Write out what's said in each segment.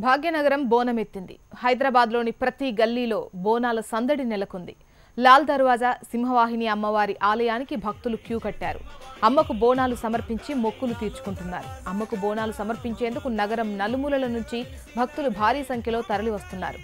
భాగ్యనగరం బోనమెత్తింది. హైదరాబాద్లోని ప్రతి గల్లీలో బోనాల సందడి నెలకొంది. లాల్ దర్వాజా సింహవాహిని అమ్మవారి ఆలయానికి భక్తులు క్యూ కట్టారు. అమ్మకు బోనాలు సమర్పించి మొక్కులు తీర్చుకుంటున్నారు. అమ్మకు బోనాలు సమర్పించేందుకు నగరం నలుమూలల నుంచి భక్తులు భారీ సంఖ్యలో తరలివస్తున్నారు.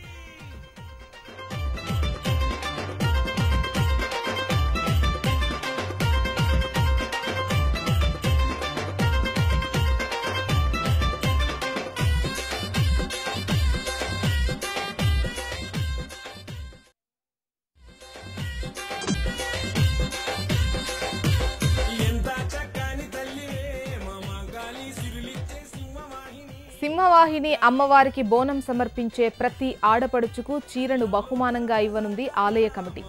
సింహవాహిని అమ్మవారికి బోనం సమర్పించే ప్రతి ఆడపడుచుకు చీరను బహుమానంగా ఇవ్వనుంది ఆలయ కమిటీ.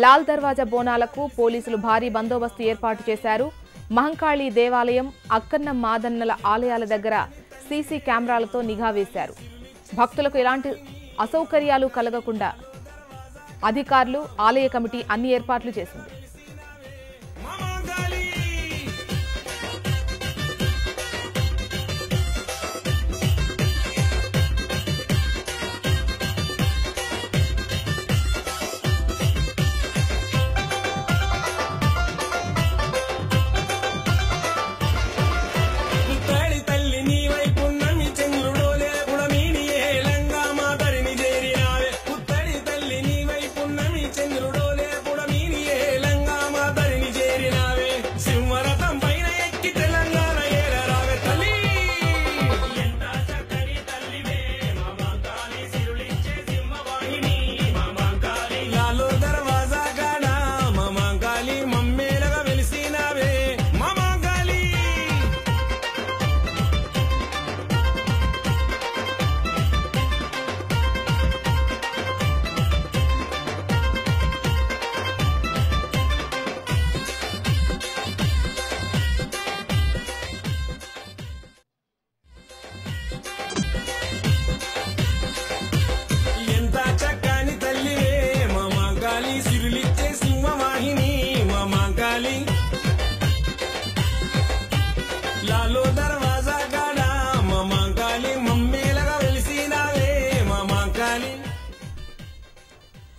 లాల్ దర్వాజా బోనాలకు పోలీసులు భారీ బందోబస్తు ఏర్పాటు చేశారు. మహంకాళి దేవాలయం, అక్కన్న మాదన్నల ఆలయాల దగ్గర సీసీ కెమెరాలతో నిఘా వేశారు. భక్తులకు ఎలాంటి అసౌకర్యాలు కలగకుండా అధికారులు, ఆలయ కమిటీ అన్ని ఏర్పాట్లు చేసింది.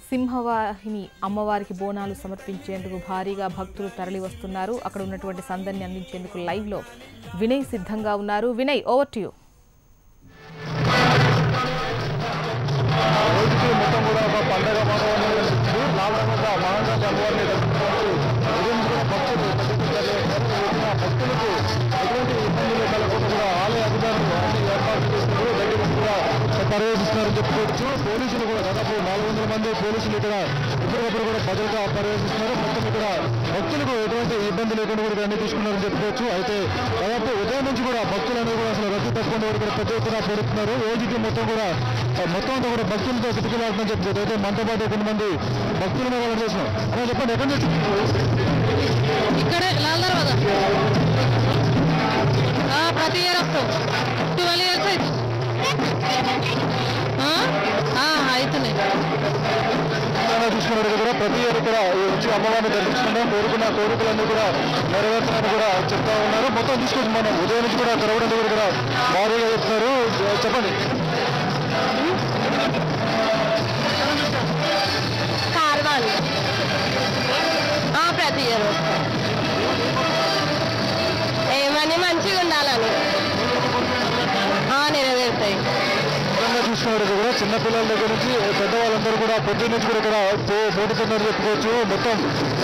సింహవాహిని అమ్మవారికి బోనాలు సమర్పించేందుకు భారీగా భక్తులు తరలి వస్తున్నారు. అక్కడ ఉన్నటువంటి సందడిని అందించేందుకు లైవ్ లో వినయ్ సిద్ధంగా ఉన్నారు. Vinay, over to you. పర్యవేక్షిస్తున్నారని చెప్పుకోవచ్చు. పోలీసులు కూడా దాదాపు 400 మంది పోలీసులు ఇక్కడ ఎప్పటికప్పుడు కూడా భద్రత పర్యవేక్షిస్తున్నారు. మొత్తం ఇక్కడ భక్తులకు ఎటువంటి ఇబ్బంది లేకుండా కూడా అన్ని తీసుకున్నారని చెప్పుకోవచ్చు. అయితే దాదాపు ఉదయం నుంచి కూడా భక్తులందరూ కూడా అసలు రద్దీ తప్పకుండా కూడా పెద్ద ఎత్తున పెరుగుతున్నారు. రోజుకి మొత్తం అంతా కూడా భక్తులతో కిటకిలాడుతుందని చెప్పుకోవచ్చు. అయితే మనతో పాటు కొంతమంది భక్తులను కూడా చేసినాం. అలా చెప్పండి, ఎక్కడి నుంచి? ఇక్కడే లాల్ దర్వాజా ప్రతి ఇయర్ వస్తాం. 12 years అవుతున్నాయి. చూసుకున్నట్టు కూడా ప్రతి ఇయర్ కూడా వచ్చి అమ్మవారిని దర్శించుకుంటాం. కోరుకున్న కోరికలన్నీ కూడా నెరవేర్చాలని కూడా చెప్తా ఉన్నారు. మొత్తం చూసుకోవచ్చు, మనం ఉదయం నుంచి కూడా తెరవడం దగ్గర కూడా భారీగా చెప్తున్నారు. చెప్పండి. కార్వాన్ ప్రతి ఇయర్ ఏమని మంచిగా ఉండాలని నెరవేరుతాయి. చూసుకున్నట్టు కూడా చిన్నపిల్లల దగ్గర నుంచి పెద్దవాళ్ళందరూ కూడా పొద్దున్న నుంచి కూడా ఇక్కడ పోటుతున్నారని చెప్పుకోవచ్చు. మొత్తం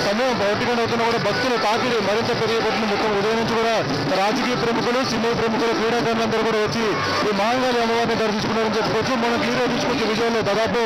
సమయం 1 గంట అవుతున్నా కూడా భక్తులు తాకిడి మరింత పెరిగిపోతుంది. మొత్తం ఉదయం నుంచి కూడా రాజకీయ ప్రముఖులు, సినీ ప్రముఖులు, క్రీడాకారులందరూ కూడా వచ్చి ఈ మహంకాళి అమ్మవారిని దర్శించుకున్నారని చెప్పుకోవచ్చు. మనం క్లియర్గా చూసుకొచ్చే విజయంలో దాదాపు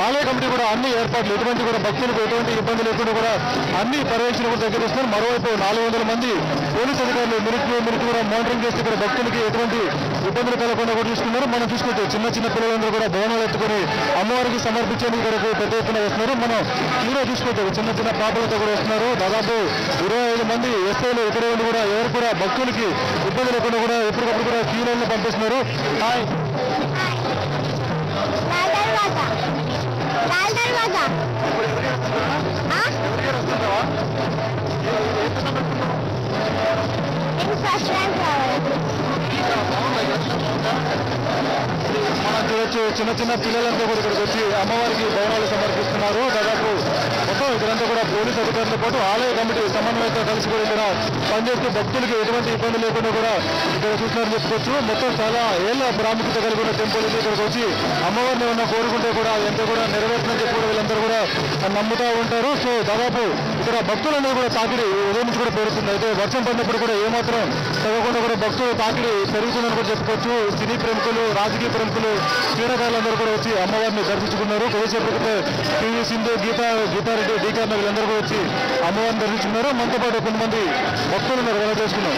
ఆలయ కమిటీ కూడా అన్ని ఏర్పాట్లు, ఎటువంటి కూడా భక్తులకు ఎటువంటి ఇబ్బంది లేకుండా కూడా అన్ని పర్యవేక్షణ కూడా దగ్గర వస్తున్నారు. మరోవైపు 400 మంది పోలీసు అధికారులు మిలిటరీ కూడా మానిటరింగ్ చేస్తే ఇక్కడ భక్తులకి ఎటువంటి ఇబ్బందులు కలగకుండా కూడా చూసుకున్నారు. మనం చూసుకుంటే చిన్న పిల్లలందరూ కూడా బోనాలు ఎత్తుకొని అమ్మవారికి సమర్పించేందుకు ఇక్కడ పెద్ద ఎత్తున వస్తున్నారు. మనం క్లియర్గా చూసుకోవచ్చు, చిన్న పాపలతో కూడా వస్తున్నారు. దాదాపు 25 మంది ఎస్ఐలు ఇక్కడ కూడా ఎవరు కూడా భక్తులకి ఇబ్బంది లేకుండా కూడా ఎప్పటికప్పుడు కూడా క్యూ లైన్లో పంపిస్తున్నారు. హాయ్, ఫస్ట్ ర్యాంక్ కావచ్చు, చిన్న చిన్న పిల్లలంతా కూడా ఇక్కడికి వచ్చి అమ్మవారికి బోనాలు సమర్పిస్తున్నారు. దాదాపు మొత్తం ఇక్కడంతా కూడా పోలీస్ అధికారులతో పాటు ఆలయ కమిటీ సమన్వయంతో కలిసి కూడా ఇక్కడ పనిచేస్తూ భక్తులకి ఎటువంటి ఇబ్బంది లేకుండా కూడా ఇక్కడ చూస్తున్నారని చెప్పుకోవచ్చు. మొత్తం చాలా ఏళ్ళ ప్రాముఖ్యత కలిగిన టెంపుల్ ఇది. ఇక్కడికి వచ్చి అమ్మవారిని ఏమన్నా కోరుకుంటే కూడా ఎంతో కూడా నెరవేరుతుందని చెప్పి కూడా వీళ్ళందరూ కూడా నమ్ముతూ ఉంటారు. సో దాదాపు ఇక్కడ భక్తులనేది కూడా తాకిడి ఉదయం నుంచి కూడా పెరుగుతుంది. అయితే వర్షం పడినప్పుడు కూడా ఏమాత్రం తగ్గకుండా కూడా భక్తులు తాకిడి పెరుగుతుందని కూడా చెప్పుకోవచ్చు. సినీ ప్రముఖులు, రాజకీయ ప్రముఖులు, క్రీడాకారులందరూ కూడా వచ్చి అమ్మవారిని దర్శించుకున్నారు. కొద్దిసేపు పివి సింధు, గీతారెడ్డి, డీకర్ణ వీళ్ళందరూ కూడా వచ్చి అమ్మవారిని దర్శించుకున్నారు. మనతో పాటు కొంతమంది భక్తులు ఉన్నారు, ఎలా చేసుకున్నాం.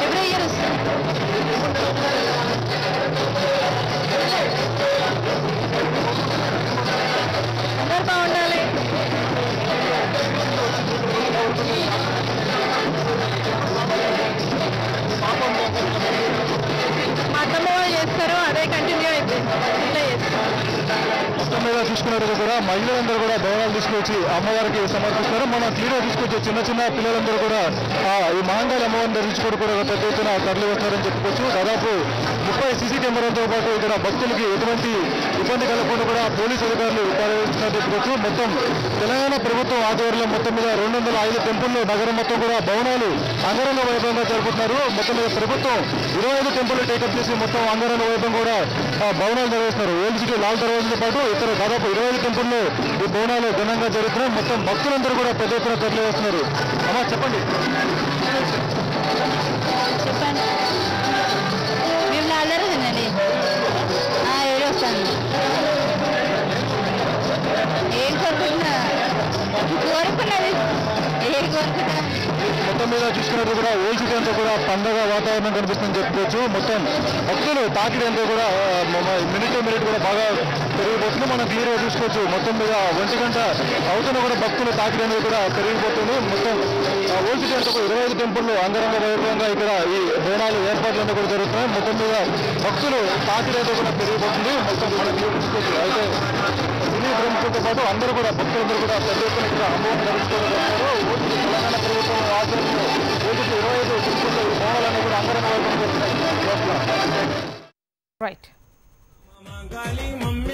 ఎవ్రీ ఇయర్ అందరు బాగుండాలి. మా అత్తమ్మ వాళ్ళు చేస్తారు, అదే కంటిన్యూ అయిపోయింది. ఇట్లా చేస్తారు. మొత్తం మీద చూసుకున్నట్టు కూడా మహిళలందరూ కూడా భవనాలు తీసుకొచ్చి అమ్మవారికి సమర్పిస్తారు. మనం క్లియర్గా తీసుకొచ్చి చిన్న చిన్న పిల్లలందరూ కూడా ఈ మహంకాళి అమ్మవారిని దర్శించుకోవడం కూడా పెద్ద ఎత్తున తరలి వస్తున్నారని చెప్పుకోవచ్చు. దాదాపు 30 సీసీ కెమెరాలతో పాటు ఇక్కడ భక్తులకి ఎటువంటి ఇబ్బంది కలగకుండా కూడా పోలీసు అధికారులు పర్యవేక్షిస్తున్నారని చెప్పుకోవచ్చు. మొత్తం తెలంగాణ ప్రభుత్వం ఆధ్వర్యంలో మొత్తం మీద 205 టెంపుల్లో నగరం మొత్తం కూడా భవనాలు అంగరంగ వైభవంగా జరుపుతున్నారు. మొత్తం మీద ప్రభుత్వం 25 టెంపుల్ టేకప్ చేసి మొత్తం అంగరంగ వైభవం కూడా భవనాలు నిర్వహిస్తున్నారు. ఓల్డ్ సిటీ లాల్ దర్వాజాతో పాటు ఇతర దాదాపు 25 టెంపుల్లో ఈ భవనాలు ఘనంగా జరుగుతున్నాయి. మొత్తం భక్తులందరూ కూడా పెద్ద ఎత్తున తరలి వస్తున్నారు. అమ్మా చెప్పండి. చెప్పండి. మేము అందరూ తినండి. ఏడు వస్తాను. ఏం కోరుకుంటున్నా? కోరుకున్నది ఏం కోరుకుంటున్నా? మొత్తం మీద చూసుకున్నట్టు కూడా ఓల్డ్ సిటీ అంతా కూడా పండగ వాతావరణం కనిపిస్తుందని చెప్పుకోవచ్చు. మొత్తం భక్తులు తాకిడి అంతా కూడా మినిట్ టు మినిట్ కూడా బాగా పెరిగిపోతుంది. మనం క్లియర్గా చూసుకోవచ్చు. మొత్తం మీద 1 గంట అవుతున్న కూడా భక్తులు తాకిడి అనేది కూడా పెరిగిపోతుంది. మొత్తం ఓల్డ్ సిటీ అంతా కూడా 25 టెంపుల్లో అంగరంగ వైభవంగా ఇక్కడ ఈ బోనాలు ఏర్పాట్లన్నీ కూడా జరుగుతున్నాయి. మొత్తం మీద భక్తులు తాకిడి అయితే కూడా పెరిగిపోతుంది. మొత్తం మనం చూసుకోవచ్చు. అయితే సినీ ప్రముఖులతో పాటు అందరూ కూడా భక్తులందరూ కూడా పెద్ద ఎత్తున ఇక్కడ అమ్మవారిని దర్శించుకోవడం తెలంగాణ ప్రభుత్వం ఆధ్వర్యంలో 25 టెంపుల్లో ఈ బోనాలన్నీ కూడా అంగరంగ వైభవంగా జరుగుతున్నాయి. రైట్.